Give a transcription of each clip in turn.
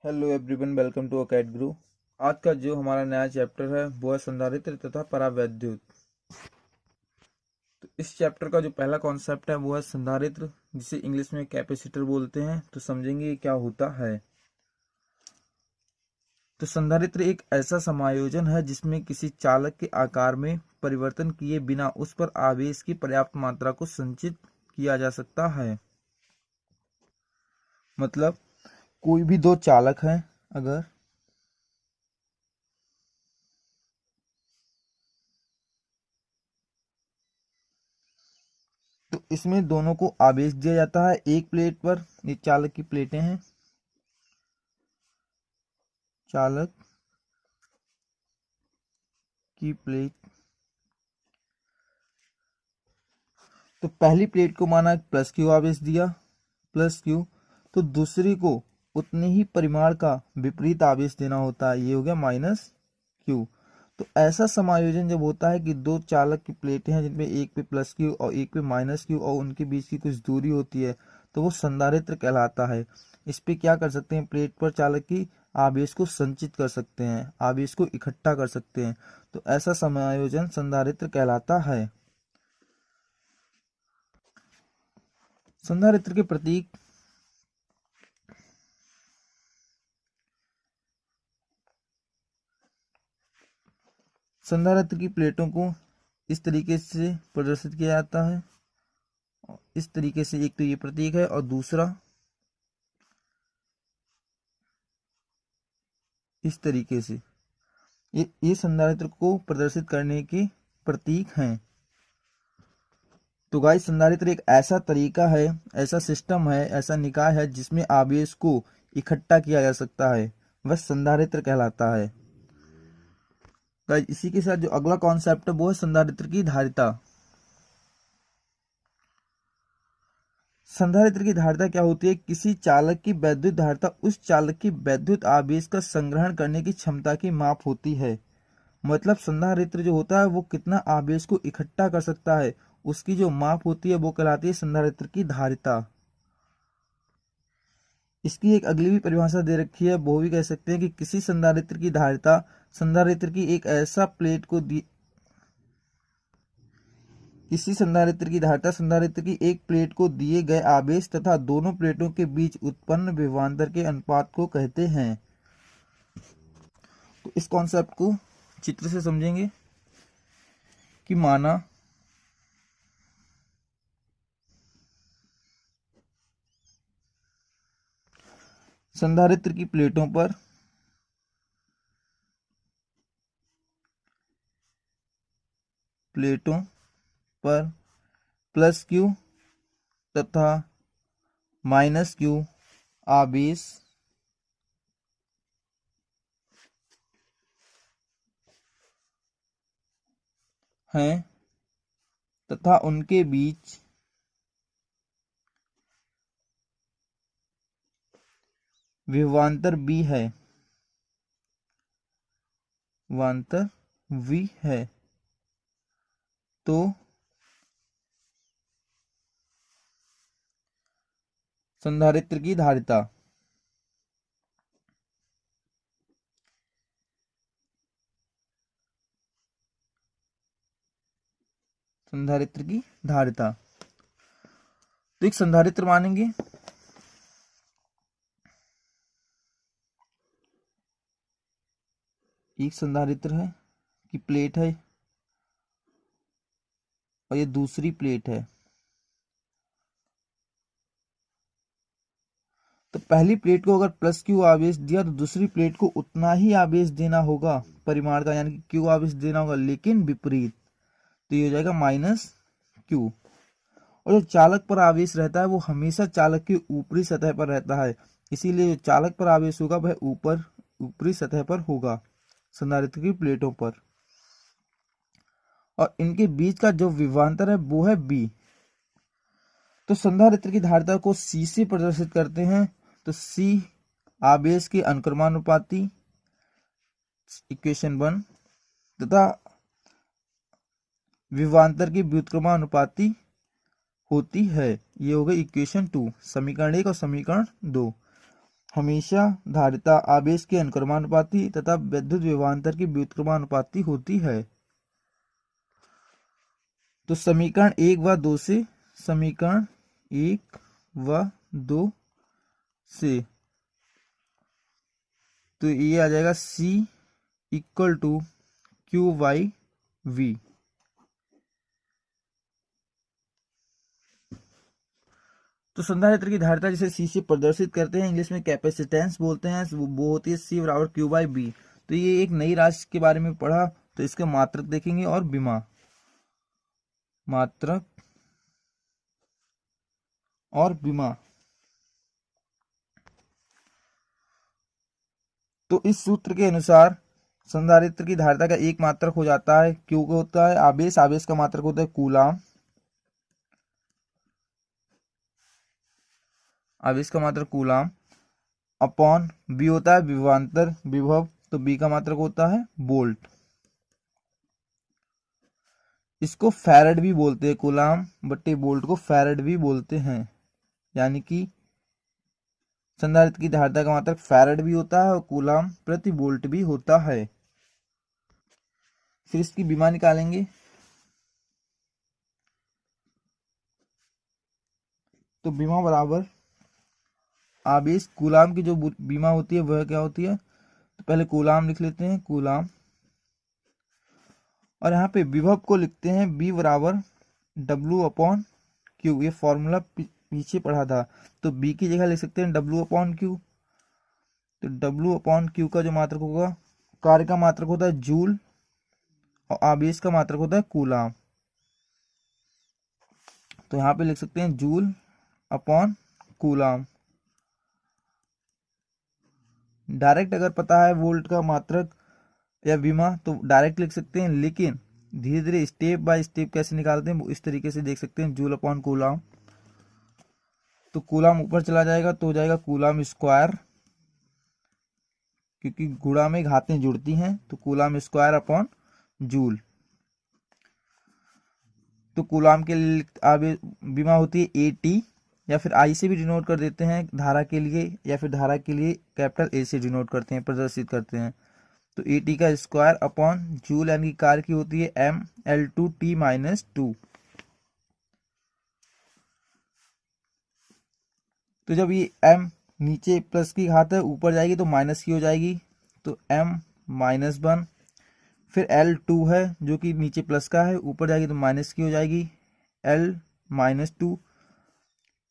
Hello everyone, welcome to अकेड गुरु। आज का जो हमारा नया चैप्टर है वो है संधारित्र तथा परावैद्युत। तो इस चैप्टर का जो पहला कॉन्सेप्ट है वो है संधारित्र, जिसे इंग्लिश में कैपेसिटर बोलते हैं। तो समझेंगे ये क्या होता है। तो संधारित्र एक ऐसा समायोजन है जिसमें किसी चालक के आकार में परिवर्तन किए बिना उस पर आवेश की पर्याप्त मात्रा को संचित किया जा सकता है। मतलब कोई भी दो चालक हैं अगर, तो इसमें दोनों को आवेश दिया जाता है। एक प्लेट पर, ये चालक की प्लेटें हैं, चालक की प्लेट। तो पहली प्लेट को माना प्लस क्यू आवेश दिया, प्लस क्यू। तो दूसरी को उतने ही परिमाण का विपरीत आवेश देना होता है, ये हो गया माइनस क्यू। तो ऐसा समायोजन जब होता है कि दो चालक की प्लेटें हैं जिनमें एक पे प्लस क्यू और एक पे माइनस क्यू और उनके बीच की कुछ दूरी होती है, तो वो संधारित्र कहलाता है। इस पे क्या कर सकते हैं, प्लेट पर चालक की आवेश को संचित कर सकते हैं, आवेश को इकट्ठा कर सकते हैं। तो ऐसा समायोजन संधारित्र कहलाता है। संधारित्र के प्रतीक संधारित्र की प्लेटों को इस तरीके से प्रदर्शित किया जाता है। इस तरीके से एक तो ये प्रतीक है और दूसरा इस तरीके से। ये संधारित्र को प्रदर्शित करने के प्रतीक हैं। तो गाइस, संधारित्र एक ऐसा तरीका है, ऐसा सिस्टम है, ऐसा निकाय है जिसमें आवेश को इकट्ठा किया जा सकता है, वह संधारित्र कहलाता है। गाइस, इसी के साथ जो अगला कॉन्सेप्ट है वो है संधारित्र की धारिता। संधारित्र की धारिता क्या होती है, किसी चालक की वैद्युत धारिता उस चालक की वैद्युत आवेश का संग्रहण करने की क्षमता की माप होती है। मतलब संधारित्र जो होता है वो कितना आवेश को इकट्ठा कर सकता है, उसकी जो माप होती है वो कहलाती है संधारित्र की धारिता। इसकी एक अगली भी परिभाषा दे रखी है, वो भी कह सकते हैं कि किसी संधारित्र की धारिता संधारित्र की एक ऐसा प्लेट को किसी संधारित्र की धारिता संधारित्र की एक प्लेट को दिए गए आवेश तथा दोनों प्लेटों के बीच उत्पन्न विभवांतर के अनुपात को कहते हैं। तो इस कॉन्सेप्ट को चित्र से समझेंगे कि माना संधारित्र की प्लेटों पर प्लस क्यू तथा माइनस क्यू आवेश हैं तथा उनके बीच विभवांतर बी है, विभवांतर वी है। तो संधारित्र की धारिता संधारित्र की धारिता तो एक संधारित्र मानेंगे, एक संधारित्र है कि प्लेट है और ये दूसरी प्लेट है। तो पहली प्लेट को अगर प्लस क्यू आवेश दिया तो दूसरी प्लेट को उतना ही आवेश देना होगा परिमाण का, यानी कि क्यू आवेश देना होगा, लेकिन विपरीत। तो ये हो जाएगा माइनस क्यू। और जो चालक पर आवेश रहता है वो हमेशा चालक की ऊपरी सतह पर रहता है, इसीलिए जो चालक पर आवेश होगा वह ऊपरी सतह पर होगा, संधारित्र की प्लेटों पर। और इनके बीच का जो विभवांतर है वो है बी। तो संधारित्र की धारिता को सी से प्रदर्शित करते हैं। तो सी आवेश के अनुक्रमानुपाती, इक्वेशन 1, तथा विभवांतर की व्युत्क्रमानुपाती होती है, ये हो गई इक्वेशन 2, समीकरण 1 और समीकरण 2। हमेशा धारिता आवेश के अनुक्रमानुपाती तथा विद्युत विभवांतर की व्युत्क्रमानुपाती होती है। तो समीकरण 1 व 2 से, समीकरण 1 व 2 से, तो ये आ जाएगा C equal to Q by V. तो संधारित्र की धारिता जिसे C से प्रदर्शित करते हैं, इंग्लिश में कैपेसिटेंस बोलते हैं, वो होती है C बराबर क्यू बाई बी। तो ये एक नई राशि के बारे में पढ़ा, तो इसके मात्रक देखेंगे और विमा, मात्रक और विमा। तो इस सूत्र के अनुसार संधारित्र की धारिता का एक मात्रक हो जाता है क्यू का होता है आवेश, आवेश का मात्रक होता है कूलाम, आवेश का मात्रक कूलाम, अपॉन बी होता है विभवांतर विभव, तो बी का मात्रक होता है वोल्ट। इसको फैरड भी बोलते हैं, कूलाम बट्टे वोल्ट को फैरड भी बोलते हैं, यानी कि संधारित्र की धारिता का मात्रक फैरड भी होता है और कूलाम प्रति वोल्ट भी होता है। फिर इसकी विमा निकालेंगे। तो विमा बराबर आवेश कूलाम की जो विमा होती है वह क्या होती है, तो पहले कूलाम लिख लेते हैं, कूलाम, और यहाँ पे विभव को लिखते हैं बी बराबर डब्ल्यू अपॉन क्यू। ये फॉर्मूला पीछे पढ़ा था, तो बी की जगह लिख सकते हैं डब्ल्यू अपॉन क्यू। तो डब्ल्यू अपॉन क्यू का जो मात्रक होगा, कार्य का मात्रक होता है जूल और आवेश का मात्रक होता है कूलाम। तो यहाँ पे लिख सकते हैं जूल अपॉन कूलाम। डायरेक्ट अगर पता है वोल्ट का मात्रक या विमा तो डायरेक्ट लिख सकते हैं, लेकिन धीरे धीरे स्टेप बाय स्टेप कैसे निकालते हैं वो इस तरीके से देख सकते हैं, जूल अपॉन कूलाम। तो कूलाम ऊपर चला जाएगा तो हो जाएगा कूलाम स्क्वायर, क्योंकि गुणा में घातें जुड़ती हैं, तो कूलाम स्क्वायर अपॉन जूल। तो कूलाम के लिए विमा होती है ए टी, या फिर आई से भी डिनोट कर देते हैं धारा के लिए, या फिर धारा के लिए कैपिटल ए से डिनोट करते हैं, प्रदर्शित करते हैं। तो ए टी का स्क्वायर अपॉन जूल, यानी कार्य की होती है M L two T minus two. तो जब ये m नीचे प्लस की घात है ऊपर जाएगी तो माइनस की हो जाएगी, तो m माइनस वन। फिर L2 है जो कि नीचे प्लस का है, ऊपर जाएगी तो माइनस की हो जाएगी, L माइनस टू।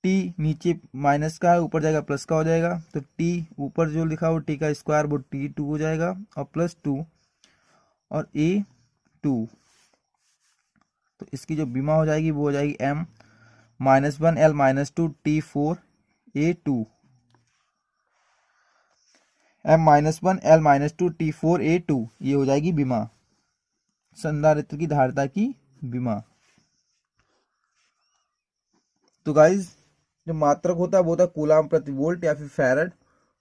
t नीचे माइनस का है ऊपर जाएगा प्लस का हो जाएगा, तो t ऊपर जो लिखा हो t का स्क्वायर वो t2 हो जाएगा और प्लस 2 और a2। तो इसकी जो विमा हो जाएगी वो हो जाएगी m minus one L minus two T4 A2, M minus one L minus two T4 A2, ये हो जाएगी विमा, संधारित्र की धारिता की विमा। तो गाइज जो मात्रक होता है वो होता है कूलाम प्रति वोल्ट या फिर फैरड,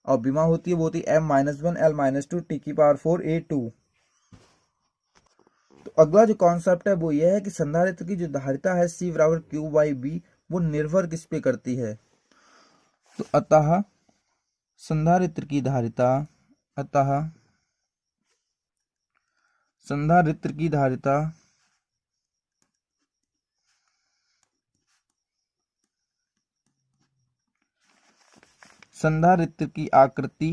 और विमा होती है वो होती है M minus one L minus two T की पावर 4 A2। तो अगला जो कॉन्सेप्ट है वो ये है कि संधारित्र की जो धारिता है C बराबर क्यू बाई बी, वो निर्भर किस पे करती है। तो अतः संधारित्र की धारिता, अतः संधारित्र की धारिता संधारित्र की आकृति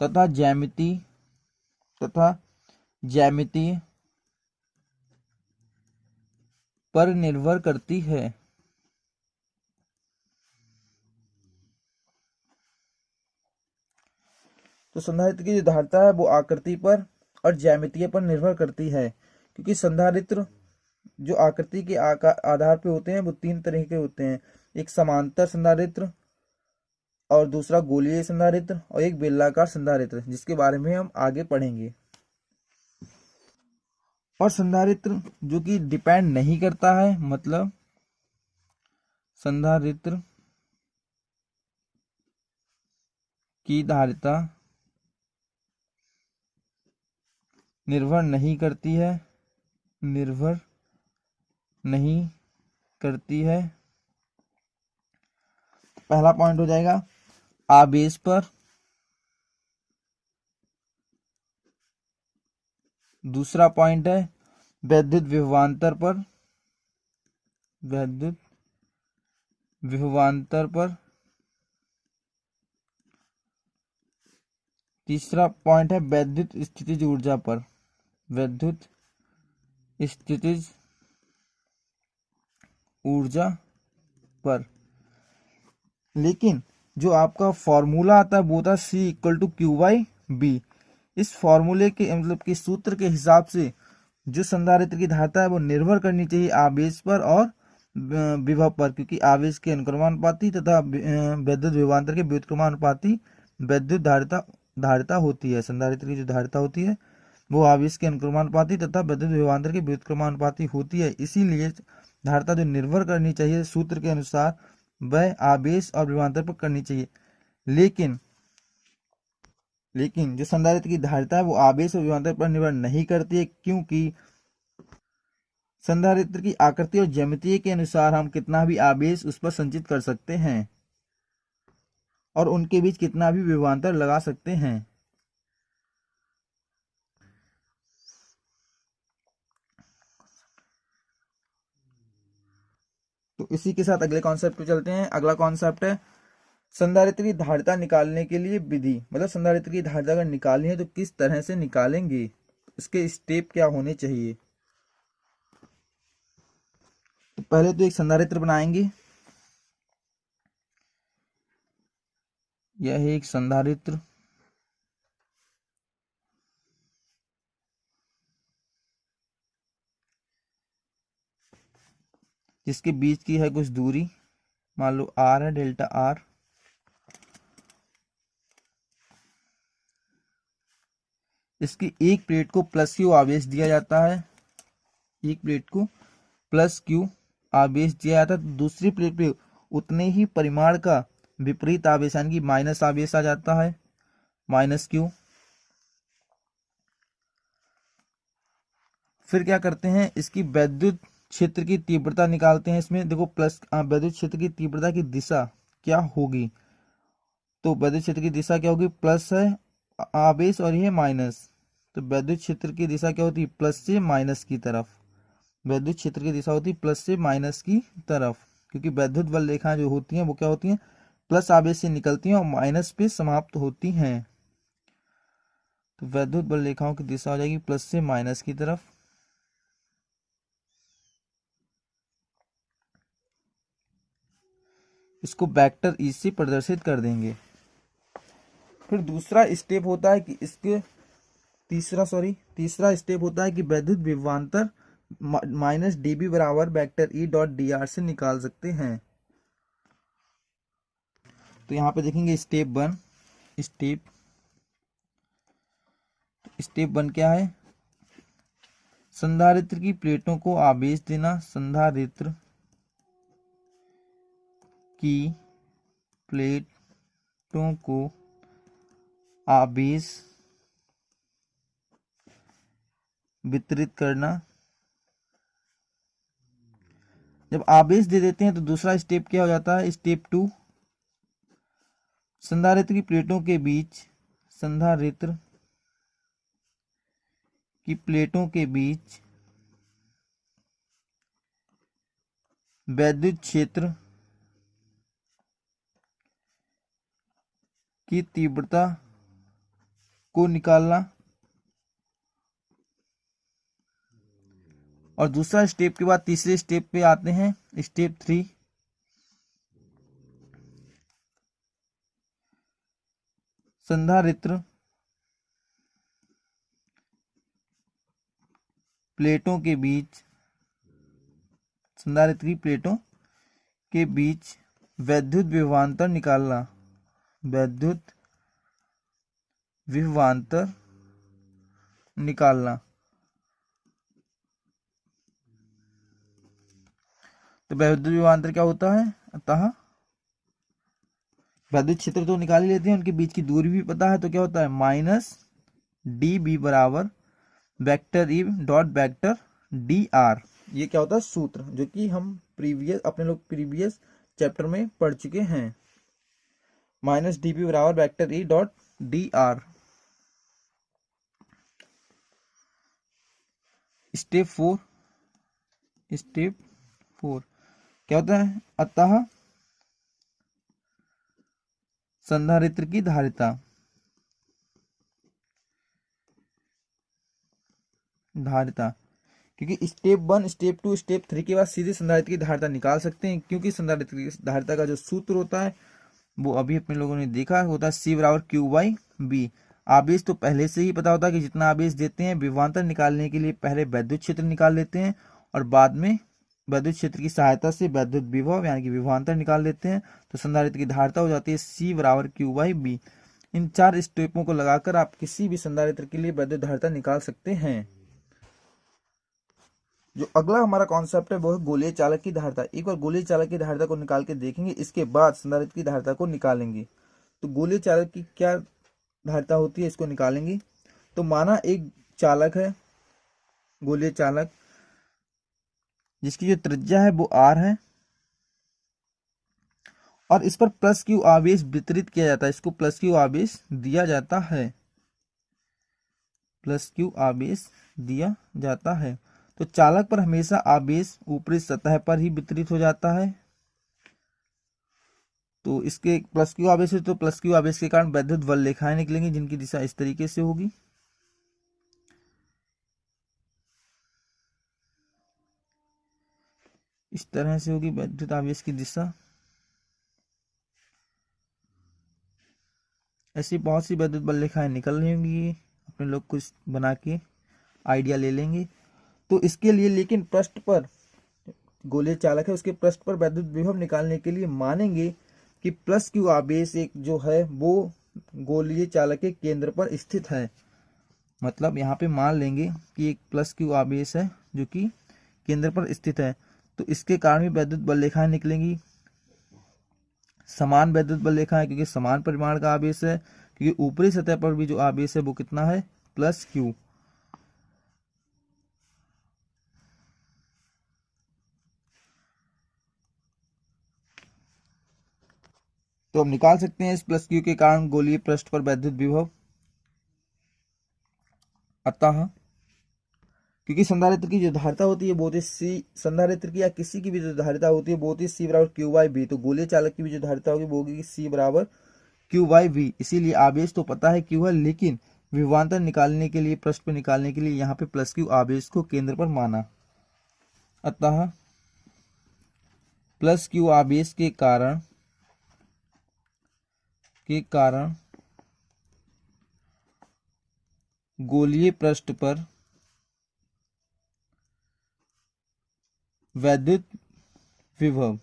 तथा ज्यामिति पर निर्भर करती है। तो संधारित्र की जो धारिता है वो आकृति पर और ज्यामिति पर निर्भर करती है, क्योंकि संधारित्र जो आकृति के आधार पे होते हैं वो तीन तरह के होते हैं, एक समांतर संधारित्र और दूसरा गोलीय संधारित्र और एक बेलनाकार संधारित्र, जिसके बारे में हम आगे पढ़ेंगे। और संधारित्र जो कि डिपेंड नहीं करता है, मतलब संधारित्र की धारिता निर्भर नहीं करती है निर्भर नहीं करती है। पहला पॉइंट हो जाएगा आवेश पर, दूसरा पॉइंट है वैद्युत विभवांतर पर, वैद्युत विभवांतर पर, तीसरा पॉइंट है वैद्युत स्थितिज ऊर्जा पर, वैद्युत स्थितिज ऊर्जा पर। लेकिन जो आपका फॉर्मूला आता है वो था C=Q/B। इस फॉर्मूले के मतलब कि सूत्र के हिसाब से जो संधारित्र की धारिता है वो निर्भर करनी चाहिए आवेश पर और विभव पर, क्योंकि आवेश के अनुक्रमानुपाती तथा वैद्युत विभवांतर के व्युत्क्रमानुपाती वैद्युत धारिता होती है। संधारित्र की जो धारिता होती है वो आवेश के अनुक्रमानुपाती तथा वैद्युत विभवांतर के व्युत्क्रमानुपाती होती है। इसीलिए धारिता जो निर्भर करनी चाहिए सूत्र के अनुसार वह आवेश और विभवांतर पर करनी चाहिए। लेकिन जो संधारित्र की धारिता है वो आवेश और विभवांतर पर निर्भर नहीं करती है, क्योंकि संधारित्र की आकृति और ज्यामिति के अनुसार हम कितना भी आवेश उस पर संचित कर सकते हैं और उनके बीच कितना भी विभवांतर लगा सकते हैं। तो इसी के साथ अगले कॉन्सेप्ट पे चलते हैं। अगला कॉन्सेप्ट है संधारित्र की धारिता निकालने के लिए विधि, मतलब संधारित्र की धारिता अगर निकालनी है तो किस तरह से निकालेंगे, इसके स्टेप क्या होने चाहिए। तो पहले तो एक संधारित्र बनाएंगे। यह है एक संधारित्र, जिसके बीच की है कुछ दूरी, मान लो R है, डेल्टा R। इसकी एक प्लेट को +Q आवेश दिया जाता है, एक प्लेट को +Q आवेश दिया जाता है, तो दूसरी प्लेट पे उतने ही परिमाण का विपरीत आवेश यानी कि माइनस आवेश आ जाता है, -Q। फिर क्या करते हैं, इसकी वैद्युत क्षेत्र की तीव्रता निकालते हैं। इसमें देखो वैद्युत क्षेत्र की तीव्रता की दिशा क्या होगी, तो वैद्युत क्षेत्र की दिशा क्या होगी, प्लस है आवेश और यह माइनस, तो वैद्युत क्षेत्र की दिशा क्या होती है, प्लस से माइनस की तरफ। वैद्युत क्षेत्र की दिशा होती है प्लस से माइनस की तरफ, क्योंकि वैद्युत बल रेखाएं जो होती हैं वो क्या होती हैं, प्लस आवेश से निकलती हैं और माइनस पे समाप्त होती हैं। तो वैद्युत बल रेखाओं की दिशा हो जाएगी प्लस से माइनस की तरफ। इसको वेक्टर ई से प्रदर्शित कर देंगे। फिर दूसरा स्टेप होता है कि इसके तीसरा स्टेप होता है कि वैद्युत विभवांतर -dB बराबर वेक्टर E.dr से निकाल सकते हैं। तो यहाँ पे देखेंगे स्टेप 1 क्या है, संधारित्र की प्लेटों को आवेश देना। संधारित्र की प्लेटों को आवेश वितरित करना। जब आवेश दे देते हैं तो दूसरा स्टेप क्या हो जाता है, स्टेप 2, संधारित्र की प्लेटों के बीच वैद्युत क्षेत्र की तीव्रता को निकालना। और दूसरा स्टेप के बाद तीसरे स्टेप पे आते हैं, स्टेप 3, संधारित्र प्लेटों के बीच वैद्युत विभवांतर निकालना। तो वैद्युत विभवांतर क्या होता है, अतः वैद्युत क्षेत्र तो निकाल ही लेते हैं, उनके बीच की दूरी भी पता है, तो क्या होता है -dB बराबर वेक्टर E.वेक्टर डी आर, ये क्या होता है सूत्र, जो कि हम अपने लोग प्रीवियस चैप्टर में पढ़ चुके हैं। माइनस डी पी बराबर vector E dot D R. Step four क्या होता है, अतः संधारित्र की धारिता क्योंकि स्टेप 1, स्टेप 2, स्टेप 3 के बाद सीधे संधारित्र की धारिता निकाल सकते हैं, क्योंकि संधारित्र की धारिता का जो सूत्र होता है वो अभी अपने लोगों ने देखा होता है C बराबर Q बाई बी। आवेश तो पहले से ही पता होता है कि जितना आवेश देते हैं, विभवांतर निकालने के लिए पहले वैद्युत क्षेत्र निकाल लेते हैं और बाद में वैद्युत क्षेत्र की सहायता से वैद्युत विभव यानी कि विभवांतर निकाल लेते हैं। तो संधारित्र की धारिता हो जाती है C बराबर Q बाई बी। इन 4 स्टेपों को लगाकर आप किसी भी संधारित्र के लिए वैद्युत धारिता निकाल सकते हैं। जो अगला हमारा कॉन्सेप्ट है वो है गोलीय चालक की धारिता। एक बार गोलीय चालक की धारिता को निकाल के देखेंगे, इसके बाद संधारित्र की धारिता को निकालेंगे। तो गोलीय चालक की क्या धारिता होती है, इसको निकालेंगे। तो माना एक चालक है, गोलीय चालक, जिसकी जो त्रिज्या है वो r है और इस पर प्लस क्यू आवेश वितरित किया जाता है। इसको प्लस क्यू आवेश दिया जाता है, प्लस क्यू आवेश दिया जाता है। तो चालक पर हमेशा आवेश ऊपरी सतह पर ही वितरित हो जाता है। तो इसके प्लस क्यू आवेश है, तो प्लस क्यू आवेश के कारण वैद्युत बल रेखाएं निकलेंगी, जिनकी दिशा इस तरीके से होगी। इस तरह से होगी वैद्युत आवेश की दिशा। ऐसी बहुत सी वैद्युत बल रेखाएं निकल रही होंगी, अपने लोग कुछ बना के आइडिया ले लेंगे। तो इसके लिए लेकिन पृष्ठ पर गोलीय चालक है, उसके पृष्ठ पर वैद्युत विभव निकालने के लिए मानेंगे कि प्लस क्यू आवेश एक जो है वो गोलीय चालक के केंद्र पर स्थित है। मतलब यहाँ पे मान लेंगे कि एक प्लस क्यू आवेश है जो कि केंद्र पर स्थित है, तो इसके कारण भी वैद्युत बल रेखाएं निकलेंगी। समान वैद्युत बल रेखाएं, क्योंकि समान परिमाण का आवेश है, क्योंकि ऊपरी सतह पर भी जो आवेश है वो कितना है, प्लस क्यू। तो हम निकाल सकते हैं इस प्लस क्यू के कारण गोलीय पृष्ठ पर वैद्युत विभव। अतः क्योंकि संधारित्र की जो धारिता होती है वो होती है सी, संधारित्र की या किसी की भी जो धारिता होती है वो होती है सी बराबर क्यू बाई बी। तो गोलीय चालक की भी जो धारिता होगी वो होगी सी बराबर क्यू बाई बी। इसीलिए आवेश तो पता है क्यू है, लेकिन विभवांतर निकालने के लिए, पृष्ठ पर निकालने के लिए यहाँ पे प्लस क्यू आवेश को केंद्र पर माना। अतः प्लस क्यू आवेश के कारण गोलीय पृष्ठ पर वैद्युत विभव,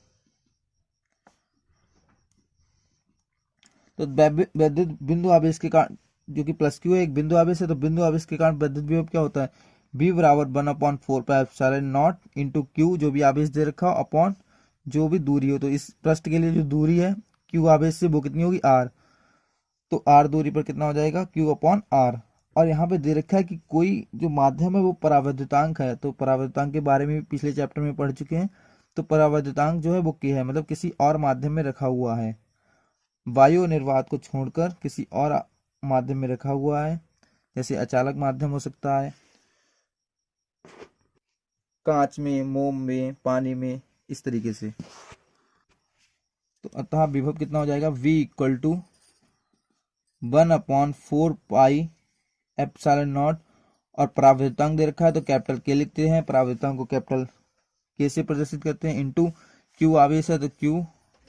तो वैद्युत बिंदु आवेश के कारण, जो कि प्लस क्यू है, एक बिंदु आवेश है, तो बिंदु आवेश के कारण वैद्युत विभव क्या होता है, बी बराबर 1/4πε0 इंटू क्यू, जो भी आवेश दे रखा हो, अपॉन जो भी दूरी हो। तो इस पृष्ठ के लिए जो दूरी है क्यू आवेश से वो कितनी होगी, आर। तो आर दूरी पर कितना हो जाएगा, क्यू अपॉन आर। और यहाँ पे दे रखा है कि कोई जो माध्यम है वो परावैद्युतांक है। तो परावैद्युतांक के बारे में भी पिछले चैप्टर में पढ़ चुके हैं। तो परावैद्युतांक जो है वो क्या है, मतलब किसी और माध्यम में रखा हुआ है, वायु निर्वात को छोड़कर किसी और माध्यम में रखा हुआ है। जैसे अचालक माध्यम हो सकता है, कांच में, मोम में, पानी में, इस तरीके से। तो अतः विभव कितना हो जाएगा, V इक्वल टू 1/4πε0। और परावैद्युतांक दे रखा है तो कैपिटल के लिखते हैं, परावैद्युतांक को कैपिटल के से प्रदर्शित करते हैं, इंटू क्यू आवेश है तो क्यू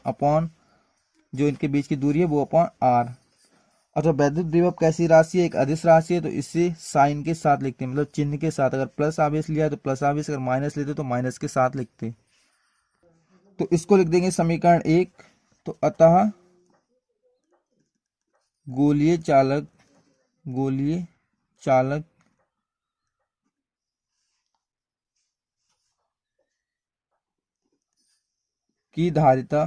अपॉन जो इनके बीच की दूरी है वो अपॉन आर। और जब वैद्युत विभव कैसी राशि है, एक अदिश राशि है, तो इसे साइन के साथ लिखते हैं, मतलब चिन्ह के साथ। अगर प्लस आवेश लिया तो प्लस आवेश, अगर माइनस लेते तो माइनस के साथ लिखते। तो इसको लिख देंगे समीकरण 1। तो अतः गोलीय चालक की धारिता,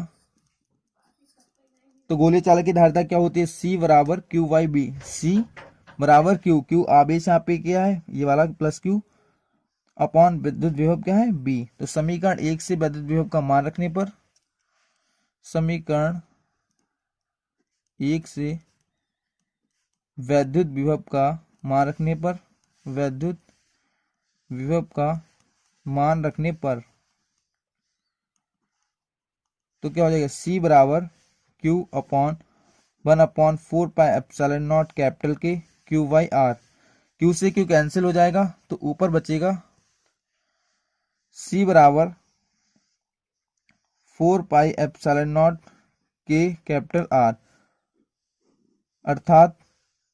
तो गोलीय चालक की धारिता क्या होती है, C बराबर क्यू बाई बी। C बराबर क्यू, क्यू आवेश यहाँ पे क्या है, ये वाला प्लस क्यू, अपॉन विद्युत विभव क्या है बी। तो समीकरण 1 से विद्युत विभव का मान रखने पर, समीकरण 1 से वैद्युत विभव का मान रखने पर, वैद्युत विभव का मान रखने पर, तो क्या हो जाएगा C बराबर Q अपॉन 1/4πε0 कैपिटल के Q बाई R। Q से Q कैंसिल हो जाएगा तो ऊपर बचेगा C बराबर 4πε0 के कैपिटल R, अर्थात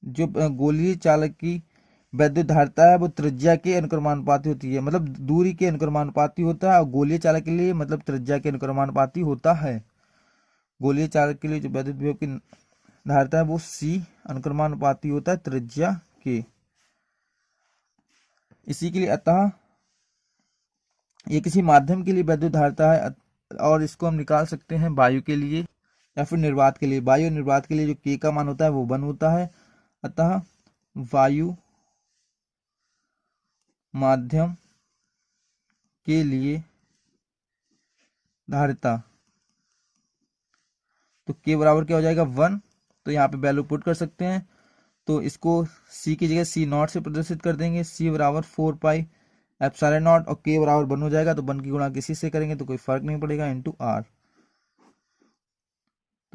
जो गोलीय चालक की वैद्युत धारिता है वो त्रिज्या के अनुक्रमानुपाती होती है, मतलब दूरी के अनुक्रमानुपाती होता है, और गोलीय चालक के लिए मतलब त्रिज्या के अनुक्रमानुपाती होता है। गोलीय चालक के लिए जो वैद्युत विभव की धारिता है वो C अनुक्रमानुपाती होता है त्रिज्या के। इसी के लिए अतः ये किसी माध्यम के लिए वैद्युत धारिता है, और इसको हम निकाल सकते हैं वायु के लिए या फिर निर्वात के लिए। वायु और निर्वात के लिए जो K का मान होता है वो 1 होता है। अतः वायु माध्यम के लिए धारिता, तो K बराबर क्या हो जाएगा 1। तो यहाँ पे वैल्यू पुट कर सकते हैं, तो इसको C की जगह C0 से प्रदर्शित कर देंगे। C बराबर 4πε0 और K बराबर 1 हो जाएगा, तो 1 की गुणा किसी से करेंगे तो कोई फर्क नहीं पड़ेगा, इंटू R।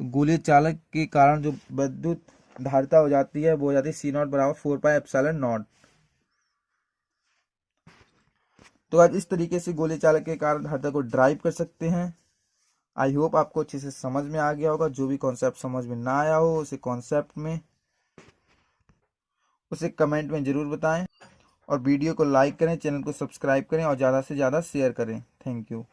तो गोलीय चालक के कारण जो विद्युत धारिता हो जाती है वो हो जाती है C0 बराबर 4πε0। तो आज इस तरीके से गोलीय चालक के कारण धारिता को ड्राइव कर सकते हैं। आई होप आपको अच्छे से समझ में आ गया होगा। जो भी कॉन्सेप्ट समझ में ना आया हो उसे कमेंट में जरूर बताएं, और वीडियो को लाइक करें, चैनल को सब्सक्राइब करें और ज़्यादा से ज़्यादा शेयर करें। Thank you.